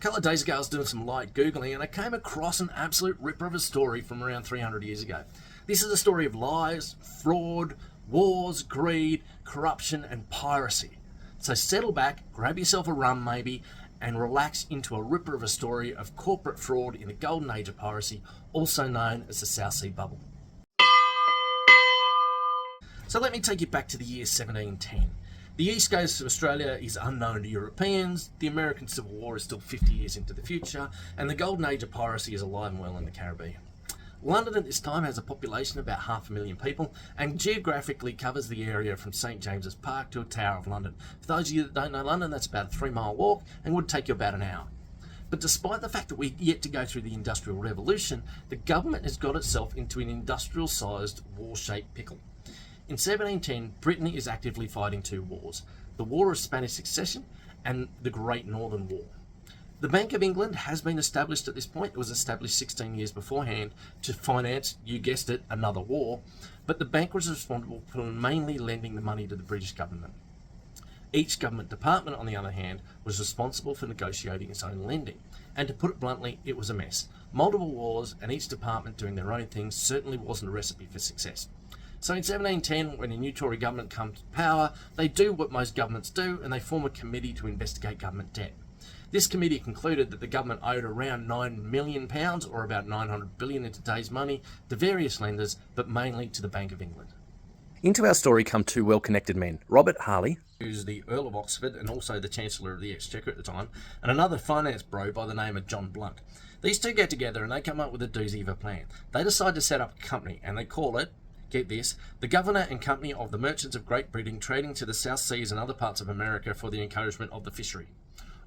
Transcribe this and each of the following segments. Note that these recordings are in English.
couple of days ago I was doing some light Googling and I came across an absolute ripper of a story from around 300 years ago. This is a story of lies, fraud, wars, greed, corruption and piracy. So settle back, grab yourself a rum maybe, and relax into a ripper of a story of corporate fraud in the golden age of piracy, also known as the South Sea Bubble. So let me take you back to the year 1710. The east coast of Australia is unknown to Europeans, the American Civil War is still 50 years into the future, and the golden age of piracy is alive and well in the Caribbean. London at this time has a population of about 500,000 people and geographically covers the area from St James's Park to the Tower of London. For those of you that don't know London, that's about a 3-mile walk and would take you about an hour. But despite the fact that we're yet to go through the Industrial Revolution, the government has got itself into an industrial-sized war-shaped pickle. In 1710, Britain is actively fighting 2 wars, the War of Spanish Succession and the Great Northern War. The Bank of England has been established at this point. It was established 16 years beforehand to finance, you guessed it, another war, but the bank was responsible for mainly lending the money to the British government. Each government department, on the other hand, was responsible for negotiating its own lending, and to put it bluntly, it was a mess. Multiple wars and each department doing their own thing certainly wasn't a recipe for success. So in 1710, when a new Tory government comes to power, they do what most governments do and they form a committee to investigate government debt. This committee concluded that the government owed around £9 million, or about 900 billion in today's money, to various lenders, but mainly to the Bank of England. Into our story come 2 well-connected men, Robert Harley, who's the Earl of Oxford and also the Chancellor of the Exchequer at the time, and another finance bro by the name of John Blunt. These 2 get together and they come up with a doozy of a plan. They decide to set up a company and they call it, get this, the Governor and Company of the Merchants of Great Britain trading to the South Seas and other parts of America for the encouragement of the fishery,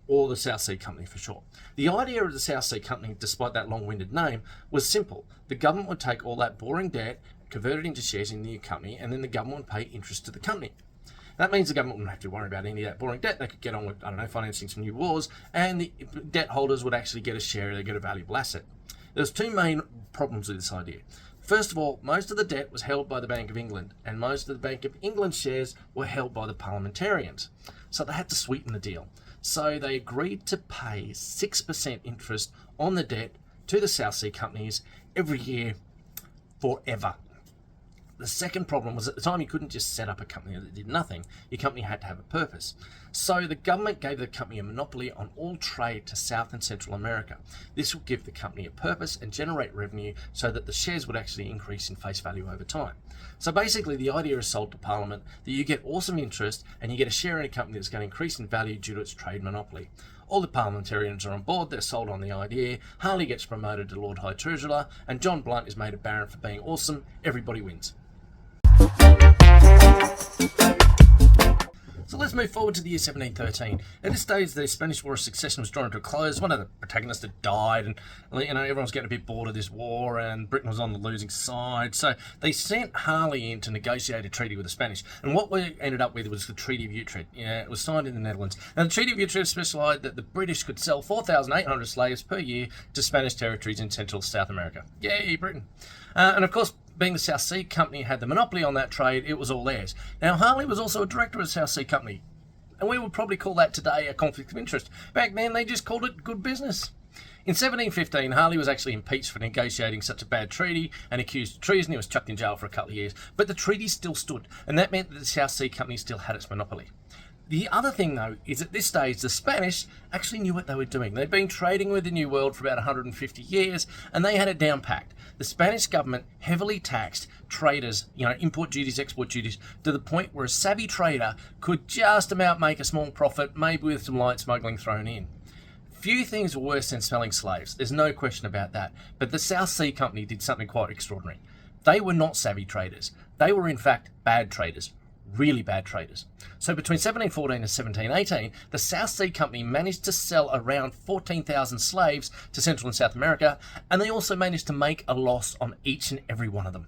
or the South Sea Company for short. The idea of the South Sea Company, despite that long-winded name, was simple. The government would take all that boring debt, convert it into shares in the new company, and then the government would pay interest to the company. That means the government wouldn't have to worry about any of that boring debt. They could get on with, financing some new wars, and the debt holders would actually get a share, they get a valuable asset. There's 2 main problems with this idea. First of all, most of the debt was held by the Bank of England, and most of the Bank of England shares were held by the parliamentarians. So they had to sweeten the deal. So they agreed to pay 6% interest on the debt to the South Sea companies every year forever. The second problem was at the time you couldn't just set up a company that did nothing. Your company had to have a purpose. So the government gave the company a monopoly on all trade to South and Central America. This would give the company a purpose and generate revenue so that the shares would actually increase in face value over time. So basically the idea is sold to Parliament that you get awesome interest and you get a share in a company that's going to increase in value due to its trade monopoly. All the parliamentarians are on board, they're sold on the idea, Harley gets promoted to Lord High Treasurer and John Blunt is made a Baron for being awesome. Everybody wins. So let's move forward to the year 1713. At this stage, the Spanish War of Succession was drawing to a close. One of the protagonists had died, and everyone's getting a bit bored of this war, and Britain was on the losing side. So they sent Harley in to negotiate a treaty with the Spanish. And what we ended up with was the Treaty of Utrecht. It was signed in the Netherlands. Now, the Treaty of Utrecht specified that the British could sell 4,800 slaves per year to Spanish territories in Central South America. Yay, Britain. And of course, being the South Sea Company had the monopoly on that trade, it was all theirs. Now, Harley was also a director of the South Sea Company, and we would probably call that today a conflict of interest. Back then, they just called it good business. In 1715, Harley was actually impeached for negotiating such a bad treaty and accused of treason. He was chucked in jail for a couple of years, but the treaty still stood, and that meant that the South Sea Company still had its monopoly. The other thing, though, is at this stage, the Spanish actually knew what they were doing. They'd been trading with the New World for about 150 years, and they had it down packed. The Spanish government heavily taxed traders, import duties, export duties, to the point where a savvy trader could just about make a small profit, maybe with some light smuggling thrown in. Few things were worse than selling slaves. There's no question about that. But the South Sea Company did something quite extraordinary. They were not savvy traders. They were, in fact, bad traders. Really bad traders. So between 1714 and 1718, the South Sea Company managed to sell around 14,000 slaves to Central and South America, and they also managed to make a loss on each and every one of them.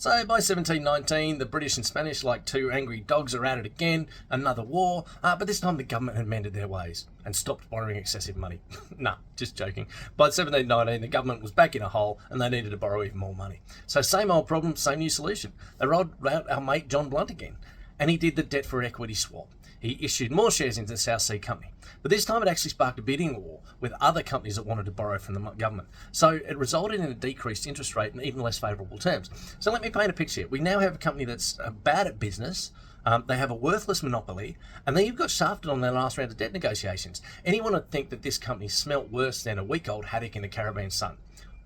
So by 1719, the British and Spanish, like 2 angry dogs, are at it again, another war, but this time the government had mended their ways and stopped borrowing excessive money. Nah, just joking. By 1719, the government was back in a hole and they needed to borrow even more money. So same old problem, same new solution. They rolled out our mate John Blunt again. and he did the debt for equity swap. He issued more shares into the South Sea Company. But this time it actually sparked a bidding war with other companies that wanted to borrow from the government. So it resulted in a decreased interest rate and even less favourable terms. So let me paint a picture. We now have a company that's bad at business. They have a worthless monopoly, and then you've got shafted on their last round of debt negotiations. Anyone would think that this company smelt worse than a week-old haddock in the Caribbean sun.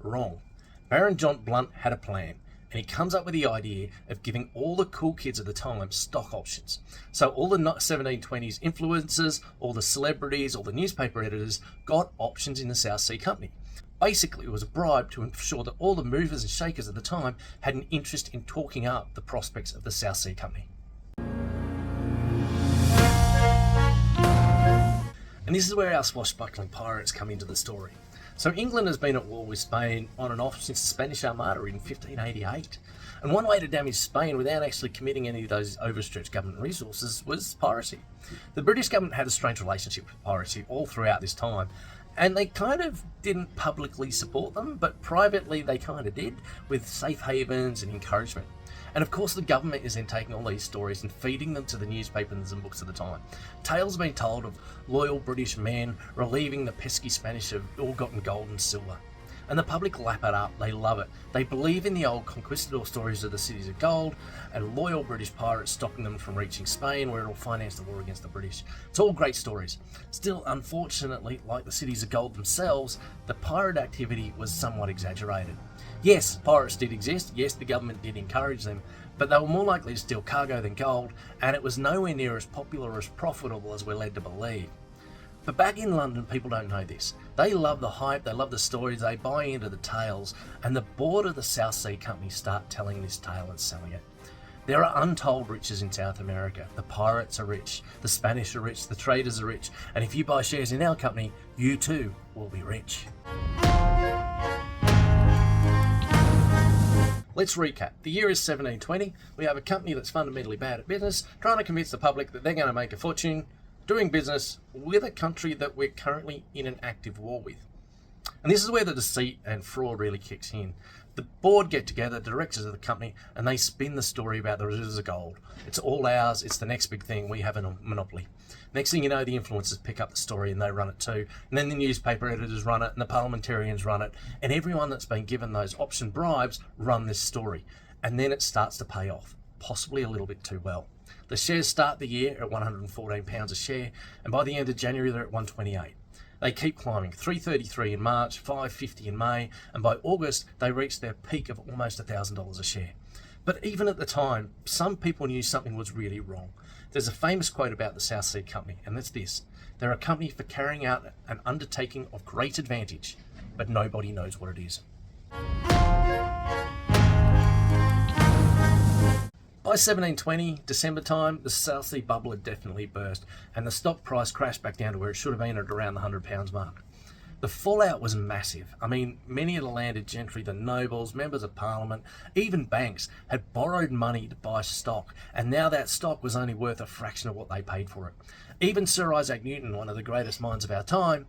Wrong. Baron John Blunt had a plan, and he comes up with the idea of giving all the cool kids of the time stock options. So all the 1720s influencers, all the celebrities, all the newspaper editors got options in the South Sea Company. Basically, it was a bribe to ensure that all the movers and shakers of the time had an interest in talking up the prospects of the South Sea Company. And this is where our swashbuckling pirates come into the story. So England has been at war with Spain on and off since the Spanish Armada in 1588. And one way to damage Spain without actually committing any of those overstretched government resources was piracy. The British government had a strange relationship with piracy all throughout this time, and they kind of didn't publicly support them, but privately they kind of did, with safe havens and encouragement. And of course the government is then taking all these stories and feeding them to the newspapers and books of the time. Tales have been told of loyal British men relieving the pesky Spanish of ill-gotten gold and silver. And the public lap it up, they love it. They believe in the old conquistador stories of the cities of gold and loyal British pirates stopping them from reaching Spain, where it'll finance the war against the British. It's all great stories. Still, unfortunately, like the cities of gold themselves, the pirate activity was somewhat exaggerated. Yes, pirates did exist, yes, the government did encourage them, but they were more likely to steal cargo than gold, and it was nowhere near as popular or as profitable as we're led to believe. But back in London, people don't know this. They love the hype, they love the stories, they buy into the tales, and the board of the South Sea Company start telling this tale and selling it. There are untold riches in South America. The pirates are rich, the Spanish are rich, the traders are rich, and if you buy shares in our company, you too will be rich. Let's recap. The year is 1720. We have a company that's fundamentally bad at business, trying to convince the public that they're going to make a fortune doing business with a country that we're currently in an active war with. And this is where the deceit and fraud really kicks in. The board get together, the directors of the company, and they spin the story about the reserves of gold. It's all ours, it's the next big thing, we have a monopoly. Next thing you know, the influencers pick up the story and they run it too. And then the newspaper editors run it and the parliamentarians run it. And everyone that's been given those option bribes run this story. And then it starts to pay off, possibly a little bit too well. The shares start the year at £114 a share, and by the end of January they're at 128. They keep climbing, 333 in March, 550 in May, and by August they reach their peak of almost $1,000 a share. But even at the time, some people knew something was really wrong. There's a famous quote about the South Sea Company, and that's this: they're a company for carrying out an undertaking of great advantage, but nobody knows what it is. By 1720, December time, the South Sea bubble had definitely burst, and the stock price crashed back down to where it should have been at around the £100 mark. The fallout was massive. I mean, many of the landed gentry, the nobles, members of parliament, even banks had borrowed money to buy stock, and now that stock was only worth a fraction of what they paid for it. Even Sir Isaac Newton, one of the greatest minds of our time,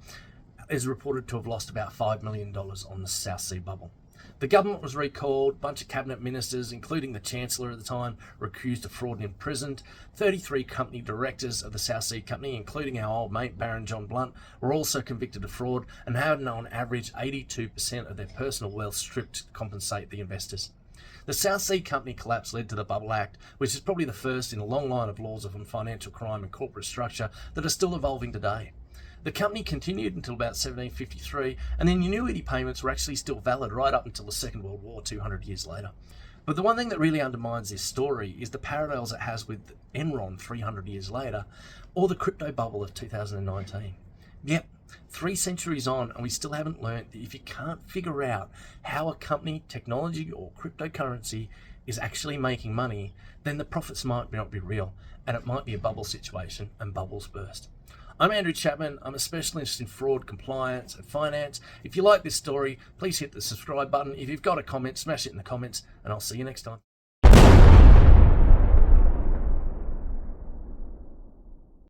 is reported to have lost about $5 million on the South Sea bubble. The government was recalled, a bunch of cabinet ministers, including the Chancellor at the time, were accused of fraud and imprisoned. 33 company directors of the South Sea Company, including our old mate Baron John Blunt, were also convicted of fraud and had on average 82% of their personal wealth stripped to compensate the investors. The South Sea Company collapse led to the Bubble Act, which is probably the first in a long line of laws on financial crime and corporate structure that are still evolving today. The company continued until about 1753, and then annuity payments were actually still valid right up until the Second World War 200 years later. But the one thing that really undermines this story is the parallels it has with Enron 300 years later, or the crypto bubble of 2019. Yep, 3 centuries on, and we still haven't learnt that if you can't figure out how a company, technology, or cryptocurrency is actually making money, then the profits might not be real, and it might be a bubble situation, and bubbles burst. I'm Andrew Chapman. I'm a specialist in fraud, compliance, and finance. If you like this story, please hit the subscribe button. If you've got a comment, smash it in the comments, and I'll see you next time.